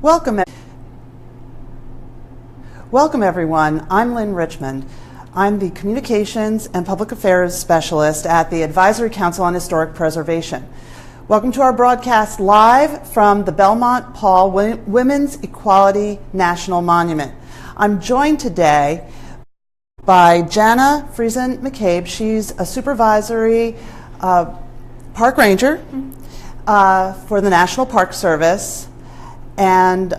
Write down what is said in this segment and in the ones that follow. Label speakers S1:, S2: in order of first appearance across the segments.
S1: Welcome, welcome everyone. I'm Lynn Richmond. I'm the Communications and Public Affairs Specialist at the Advisory Council on Historic Preservation. Welcome to our broadcast live from the Belmont-Paul Women's Equality National Monument. I'm joined today by Jana Friesen McCabe. She's a supervisory park ranger for the National Park Service. And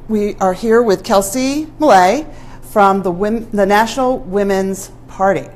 S1: we are here with Kelsey Millay from the National Women's Party.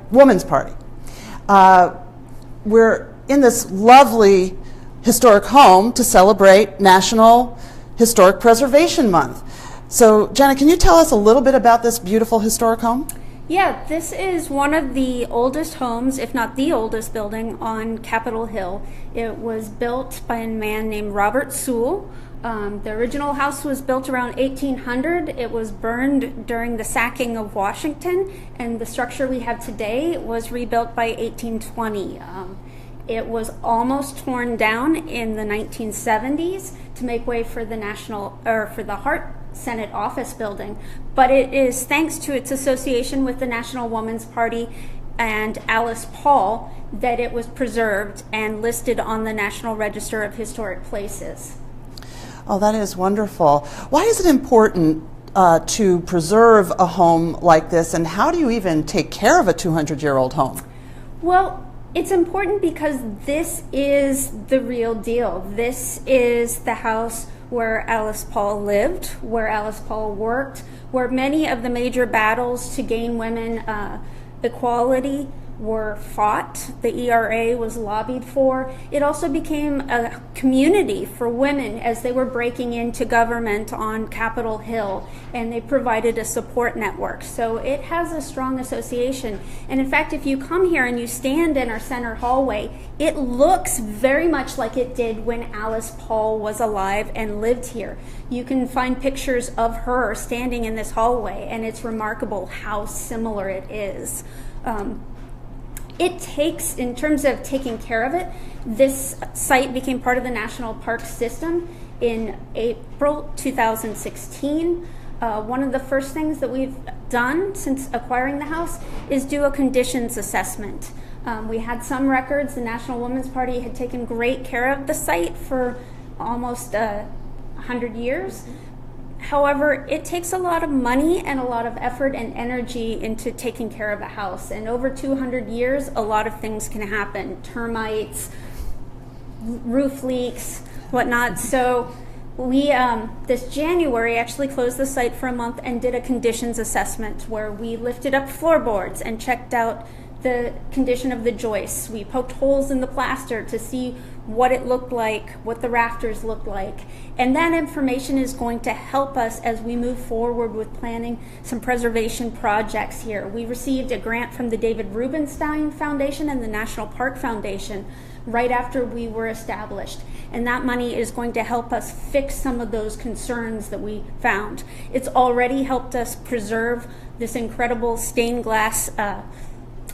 S1: We're in this lovely historic home to celebrate National Historic Preservation Month. So, Jenna, can you tell us a little bit about this beautiful historic home?
S2: Yeah, this is one of the oldest homes, if not the oldest building on Capitol Hill. It was built by a man named Robert Sewell. The original house was built around 1800. It was burned during the sacking of Washington, and the structure we have today was rebuilt by 1820. It was almost torn down in the 1970s to make way for the Hart Senate office building, but it is thanks to its association with the National Women's Party and Alice Paul that it was preserved and listed on the National Register of Historic Places.
S1: Oh, that is wonderful. Why is it important to preserve a home like this, and how do you even take care of a 200-year-old home?
S2: Well, it's important because this is the real deal. This is the house where Alice Paul lived, where Alice Paul worked, where many of the major battles to gain women equality were fought. The ERA was lobbied for. It also became a community for women as they were breaking into government on Capitol Hill, and they provided a support network. So it has a strong association. And in fact, if you come here and you stand in our center hallway, it looks very much like it did when Alice Paul was alive and lived here. You can find pictures of her standing in this hallway, and it's remarkable how similar it is. It takes, in terms of taking care of it, this site became part of the National Park System in April 2016. One of the first things that we've done since acquiring the house is do a conditions assessment. We had some records. The National Women's Party had taken great care of the site for almost 100 years. However, it takes a lot of money and a lot of effort and energy into taking care of a house. And over 200 years, a lot of things can happen. Termites, roof leaks, whatnot. So we, this January, actually closed the site for a month and did a conditions assessment where we lifted up floorboards and checked out the condition of the joists. We poked holes in the plaster to see what it looked like, what the rafters looked like. And that information is going to help us as we move forward with planning some preservation projects here. We received a grant from the David Rubenstein Foundation and the National Park Foundation right after we were established. And that money is going to help us fix some of those concerns that we found. It's already helped us preserve this incredible stained glass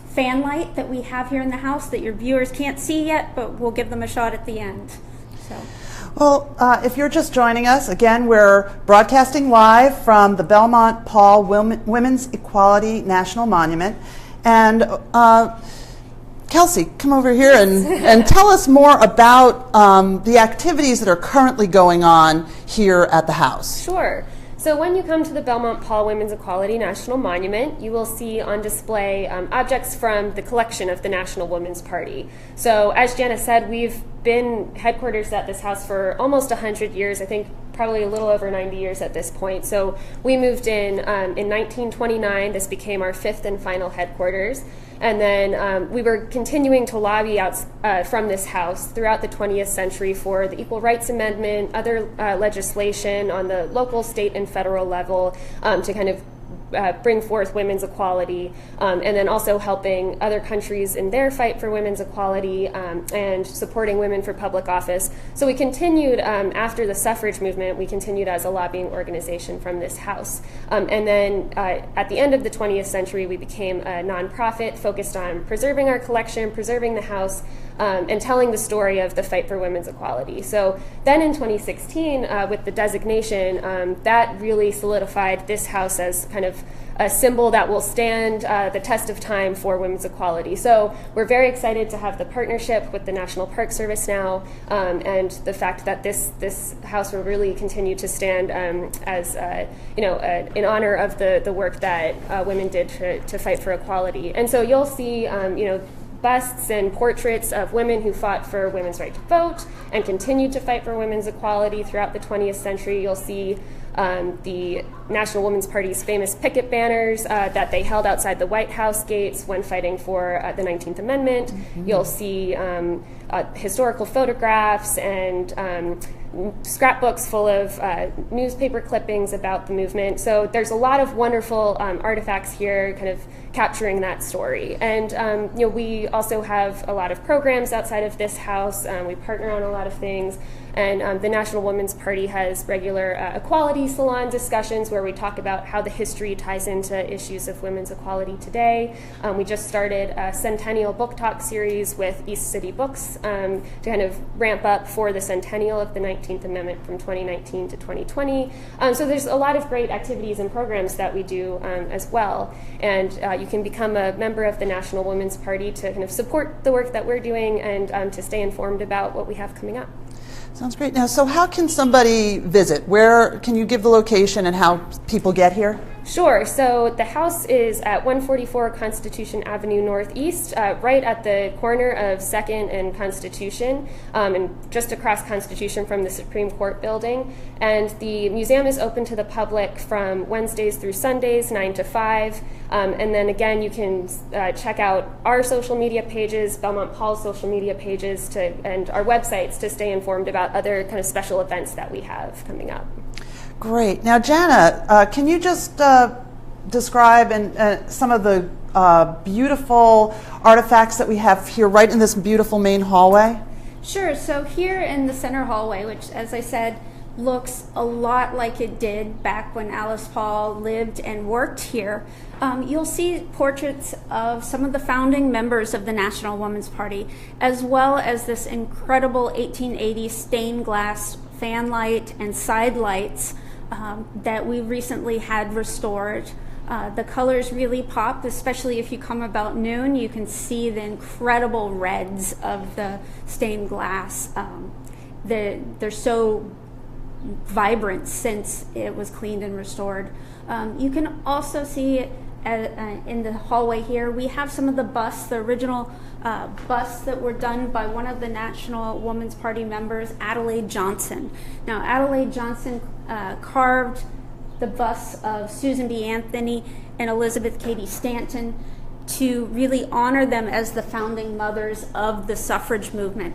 S2: fan light that we have here in the house that your viewers can't see yet, but we'll give them a shot at the end. So.
S1: Well, if you're just joining us, again, we're broadcasting live from the Belmont-Paul Women's Equality National Monument. And Kelsey, come over here and tell us more about the activities that are currently going on here at the house.
S3: Sure. So when you come to the Belmont-Paul Women's Equality National Monument, you will see on display objects from the collection of the National Women's Party. So as Jana said, we've been headquarters at this house for almost 100 years, I think probably a little over 90 years at this point. So we moved in 1929. This became our fifth and final headquarters. And then we were continuing to lobby out from this house throughout the 20th century for the Equal Rights Amendment, other legislation on the local, state, and federal level to kind of bring forth women's equality, and then also helping other countries in their fight for women's equality and supporting women for public office. So we continued after the suffrage movement, we continued as a lobbying organization from this house. And then at the end of the 20th century, we became a nonprofit focused on preserving our collection, preserving the house, and telling the story of the fight for women's equality. So then in 2016, with the designation, that really solidified this house as kind of a symbol that will stand the test of time for women's equality. So we're very excited to have the partnership with the National Park Service now, and the fact that this house will really continue to stand as in honor of the work that women did to fight for equality. And so you'll see busts and portraits of women who fought for women's right to vote and continued to fight for women's equality throughout the 20th century. You'll see the National Women's Party's famous picket banners that they held outside the White House gates when fighting for the 19th Amendment. Mm-hmm. You'll see historical photographs and scrapbooks full of newspaper clippings about the movement. So there's a lot of wonderful artifacts here kind of capturing that story. And we also have a lot of programs outside of this house. We partner on a lot of things. And the National Women's Party has regular equality salon discussions where we talk about how the history ties into issues of women's equality today. We just started a Centennial Book Talk series with East City Books to kind of ramp up for the centennial of the 19th Amendment from 2019 to 2020. So there's a lot of great activities and programs that we do as well. And you can become a member of the National Women's Party to kind of support the work that we're doing and to stay informed about what we have coming up.
S1: Sounds great. Now, so how can somebody visit? Where can you give the location and how people get here?
S3: Sure. So the house is at 144 Constitution Avenue Northeast, right at the corner of 2nd and Constitution, and just across Constitution from the Supreme Court building. And the museum is open to the public from Wednesdays through Sundays, 9 to 5. And then again, you can check out our social media pages, Belmont-Paul's social media pages, and our websites to stay informed about other kind of special events that we have coming up.
S1: Great. Now, Jana, can you just describe some of the beautiful artifacts that we have here right in this beautiful main hallway?
S2: Sure. So here in the center hallway, which, as I said, looks a lot like it did back when Alice Paul lived and worked here, you'll see portraits of some of the founding members of the National Women's Party, as well as this incredible 1880 stained glass fan light and side lights that we recently had restored. The colors really pop, especially if you come about noon. You can see the incredible reds of the stained glass. They're so vibrant since it was cleaned and restored. You can also see in the hallway here, we have some of the busts, the original busts that were done by one of the National Women's Party members, Adelaide Johnson. Now, Adelaide Johnson carved the busts of Susan B. Anthony and Elizabeth Cady Stanton to really honor them as the founding mothers of the suffrage movement.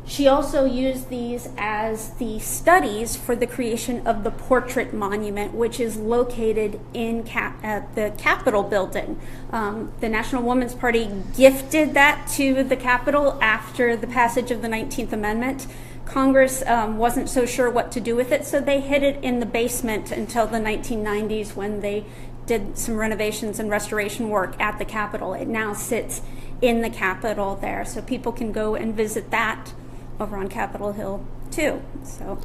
S2: She also used these as the studies for the creation of the Portrait Monument, which is located in the Capitol building. The National Women's Party gifted that to the Capitol after the passage of the 19th Amendment. Congress wasn't so sure what to do with it, so they hid it in the basement until the 1990s when they did some renovations and restoration work at the Capitol. It now sits in the Capitol there, so people can go and visit that over on Capitol Hill too. So,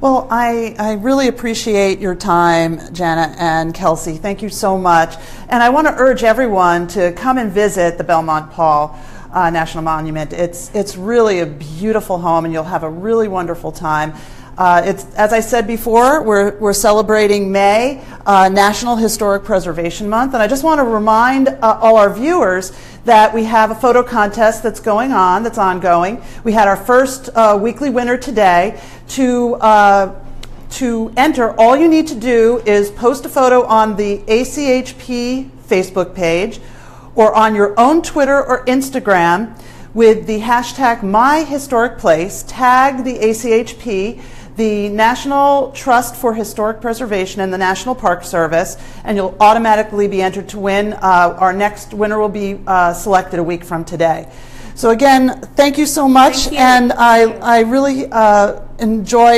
S1: well, I really appreciate your time, Jana and Kelsey. Thank you so much. And I want to urge everyone to come and visit the Belmont-Paul National Monument. It's really a beautiful home, and you'll have a really wonderful time. It's, as I said before, we're celebrating May, National Historic Preservation Month, and I just want to remind all our viewers that we have a photo contest that's ongoing. We had our first weekly winner today. To enter, all you need to do is post a photo on the ACHP Facebook page or on your own Twitter or Instagram with the hashtag MyHistoricPlace, tag the ACHP, the National Trust for Historic Preservation, and the National Park Service, and you'll automatically be entered to win. Our next winner will be selected a week from today. So again, thank you so much, and I really enjoy